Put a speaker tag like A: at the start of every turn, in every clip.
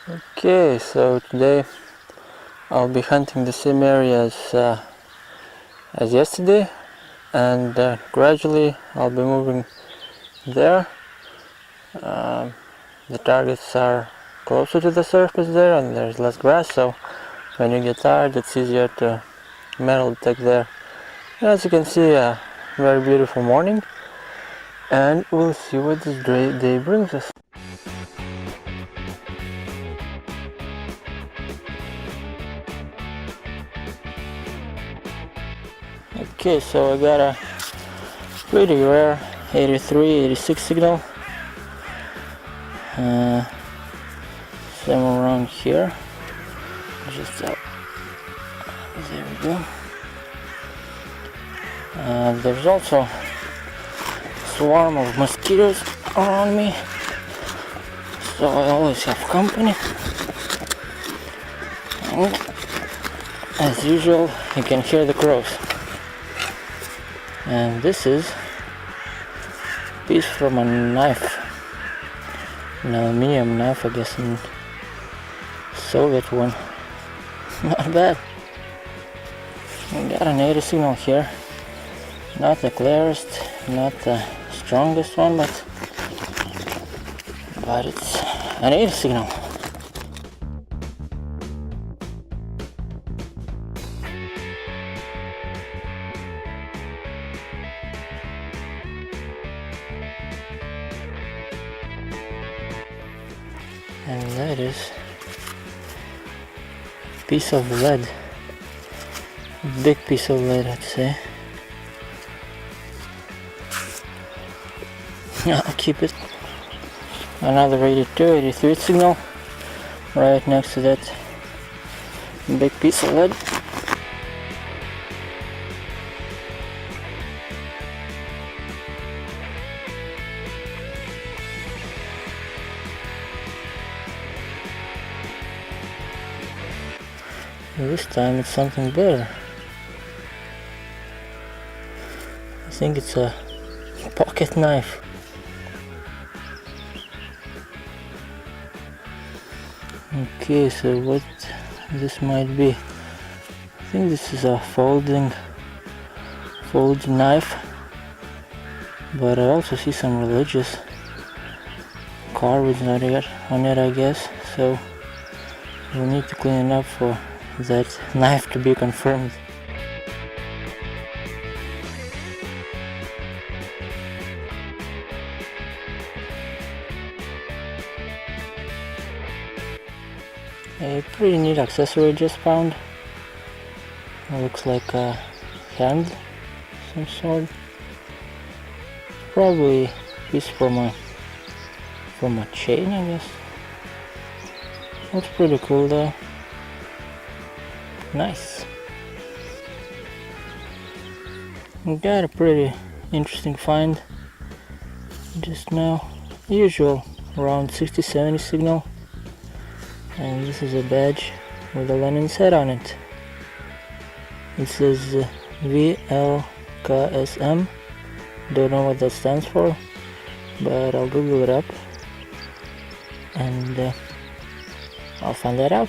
A: Okay, so today I'll be hunting the same area as yesterday, and gradually I'll be moving there. The targets are closer to the surface there and there's less grass, so when you get tired it's easier to metal detect there. And as you can see, a very beautiful morning, and we'll see what this day brings us. Okay, so I got a pretty rare 83-86 signal, somewhere around here, just there we go. There's also a swarm of mosquitoes around me, so I always have company, and as usual you can hear the crows. And this is a piece from a knife, an aluminium knife, I guess, in Soviet one. Not bad. We got an 80 signal here, not the clearest, not the strongest one, but it's an 80 signal. And that is a piece of lead, a big piece of lead, I'd say. I'll keep it. Another 82-83 signal right next to that big piece of lead. This time it's something better. I think it's a pocket knife. Okay, so what this might be? I think this is a folding knife, but I also see some religious carvings on it, I guess. So we need to clean it up for that knife to be confirmed. A pretty neat accessory just found. It looks like a hand, some sort. Probably a piece from a chain, I guess. Looks pretty cool though. Nice. We got a pretty interesting find just now. Usual around 60-70 signal. And this is a badge with a Lenin's head on it. It says VLKSM. Don't know what that stands for, but I'll Google it up and I'll find that out.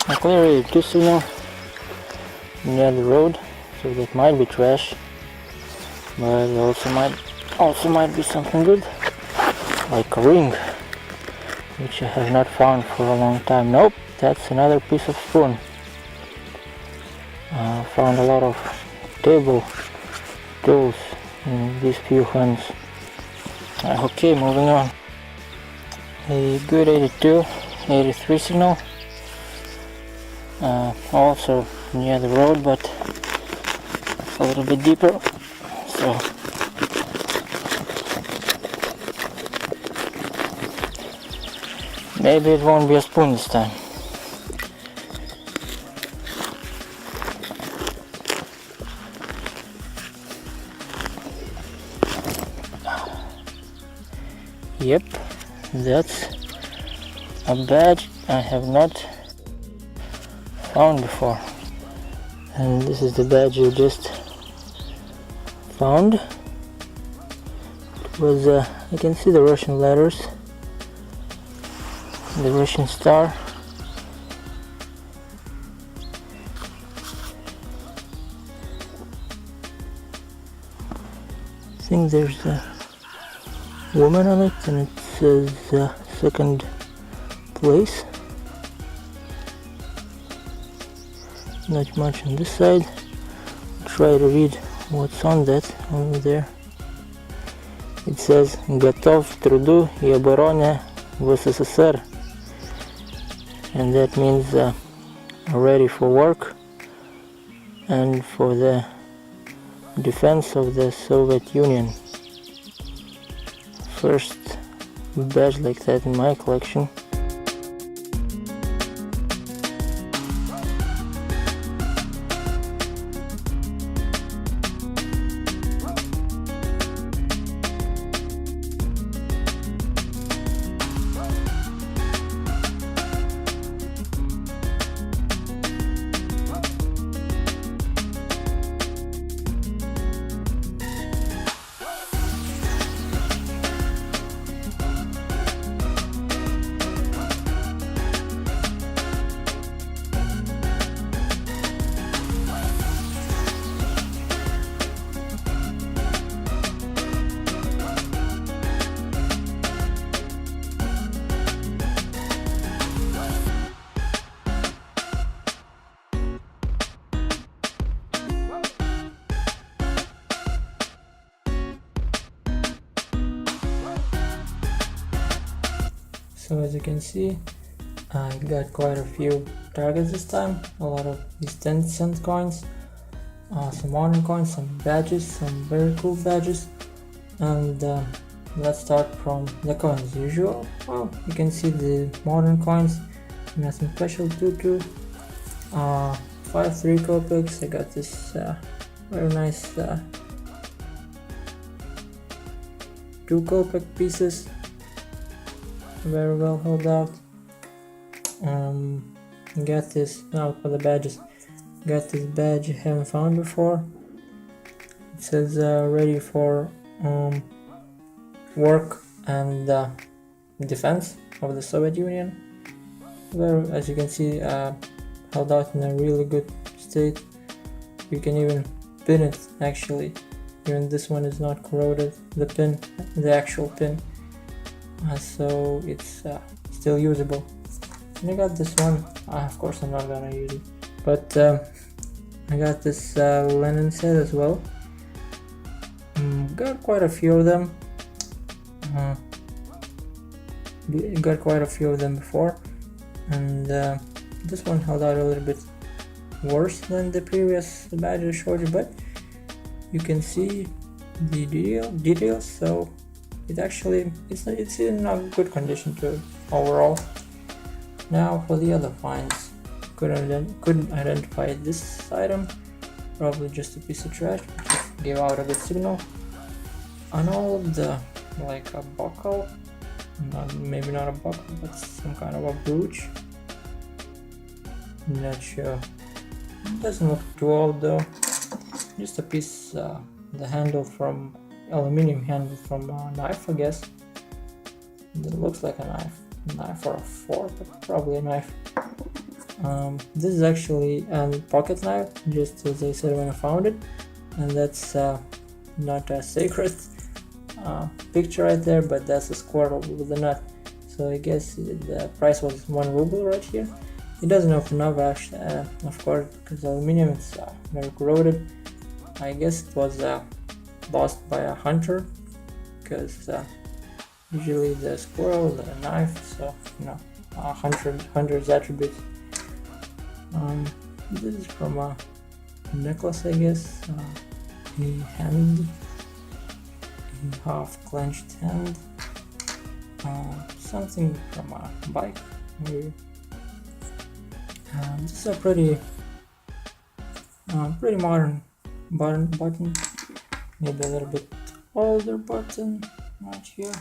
A: A clear 82 signal near the road, so that might be trash, but it also might be something good, like a ring, which I have not found for a long time. Nope, that's another piece of spoon. Found a lot of table tools in these few hunts. Okay, moving on. A good 82-83 signal. Also near the road, but a little bit deeper, so maybe it won't be a spoon this time. Yep, that's a badge I have not found before, and this is the badge you just found. It was I can see the Russian letters the Russian star. I think there's a woman on it, and it says second place. Not much on this side. Try to read what's on that over there. It says "Готов к труду и обороне в СССР", and that means ready for work and for the defense of the Soviet Union. First badge like that in my collection. So as you can see, I got quite a few targets this time, a lot of these 10-cent coins, some modern coins, some badges, some very cool badges, and let's start from the coins as usual. Well, you can see the modern coins, nothing special too. 5 3 kopecks. I got this very nice 2 kopek pieces, very well held out. Got this now for the badges. Got this badge I haven't found before. It says ready for work and defense of the Soviet Union. Very, as you can see, held out in a really good state. You can even pin it actually. Even this one is not corroded. The pin, the actual pin. So it's still usable. And I got this one. Of course I'm not gonna use it, but I got this Lenin set as well. Got quite a few of them. Got quite a few of them before, and this one held out a little bit worse than the previous badge I showed you, but you can see the details, so it actually it's in a good condition too overall. Now for the other finds, couldn't identify this item, probably just a piece of trash, gave out a good signal. On all of the, like a buckle, maybe not a buckle, but some kind of a brooch. Not sure. It doesn't look too old though. Just a piece, the handle from aluminium handle from a knife, I guess. It looks like a knife or a fork, but probably a knife. This is actually a pocket knife, just as I said when I found it, and that's not a sacred picture right there, but that's a squirrel with a nut. So I guess the price was 1 ruble right here. It doesn't open up actually, of course, because aluminium is very corroded. I guess it was lost by a hunter, because usually the squirrel, the knife, so you know, hunter's attributes. This is from a necklace, I guess. A hand, a half clenched hand, something from a bike. This is a pretty modern button, maybe a little bit older button right here.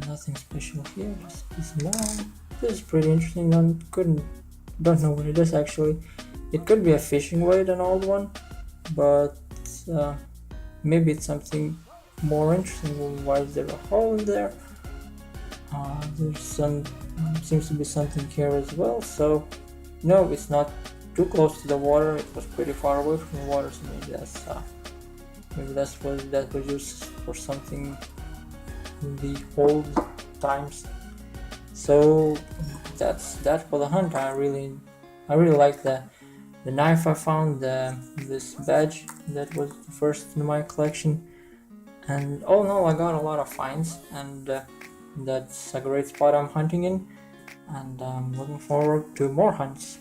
A: Nothing special here, just a piece of bone. This is pretty interesting. Don't know what it is actually. It could be a fishing weight, an old one, but maybe it's something more interesting. Why is there a hole in there? There's some seems to be something here as well. So no, it's not too close to the water. It was pretty far away from the water, so maybe that was used for something in the old times. So that's that for the hunt. I really like the knife I found, this badge that was the first in my collection, and oh no, I got a lot of finds, and that's a great spot I'm hunting in, and I'm looking forward to more hunts.